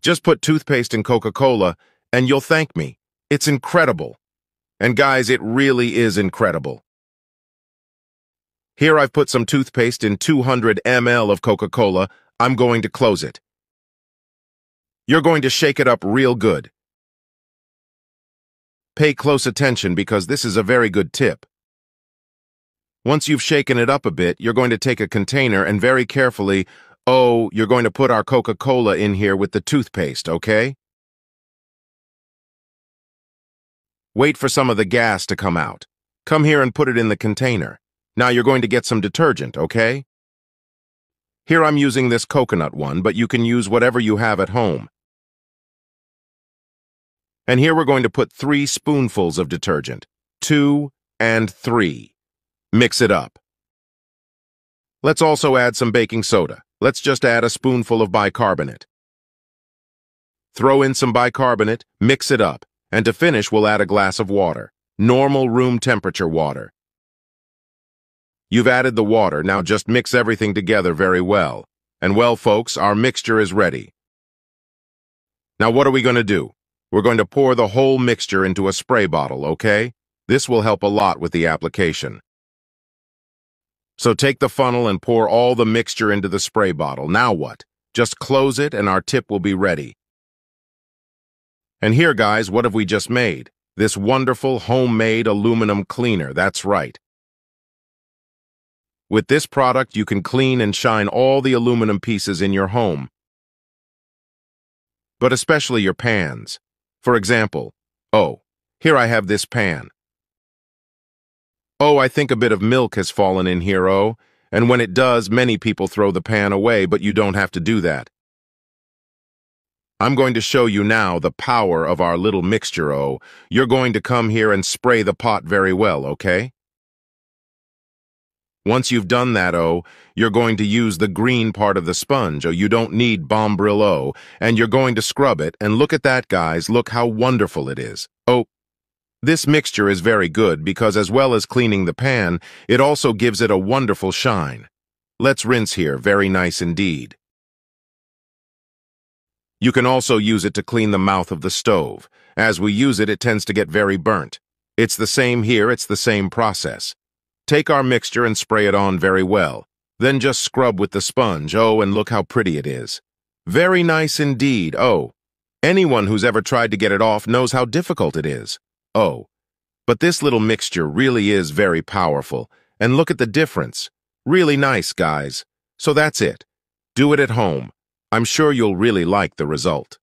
Just put toothpaste in Coca-Cola and you'll thank me. It's incredible. And guys, it really is incredible. Here I've put some toothpaste in 200 ml of Coca-Cola. I'm going to close it. You're going to shake it up real good. Pay close attention because this is a very good tip. Once you've shaken it up a bit, you're going to take a container and very carefully, you're going to put our Coca-Cola in here with the toothpaste, okay? Wait for some of the gas to come out. Come here and put it in the container. Now you're going to get some detergent, okay? Here I'm using this coconut one, but you can use whatever you have at home. And here we're going to put 3 spoonfuls of detergent. 2 and 3. Mix it up. Let's also add some baking soda. Let's just add a spoonful of bicarbonate. Throw in some bicarbonate, mix it up, and to finish we'll add a glass of water. Normal room temperature water. You've added the water, now just mix everything together very well. And well, folks, our mixture is ready. Now what are we going to do? We're going to pour the whole mixture into a spray bottle, okay? This will help a lot with the application. So take the funnel and pour all the mixture into the spray bottle. Now what? Just close it and our tip will be ready. And here, guys, what have we just made? This wonderful homemade aluminum cleaner, that's right. With this product, you can clean and shine all the aluminum pieces in your home, but especially your pans. For example, here I have this pan. I think a bit of milk has fallen in here, and when it does, many people throw the pan away, but you don't have to do that. I'm going to show you now the power of our little mixture, You're going to come here and spray the pot very well, okay? Once you've done that, you're going to use the green part of the sponge, you don't need Bombril, and you're going to scrub it, and look at that, guys, look how wonderful it is. This mixture is very good because as well as cleaning the pan, it also gives it a wonderful shine. Let's rinse here, very nice indeed. You can also use it to clean the mouth of the stove. As we use it, it tends to get very burnt. It's the same here, it's the same process. Take our mixture and spray it on very well. Then just scrub with the sponge, and look how pretty it is. Very nice indeed, Anyone who's ever tried to get it off knows how difficult it is. But this little mixture really is very powerful. And look at the difference. Really nice, guys. So that's it. Do it at home. I'm sure you'll really like the result.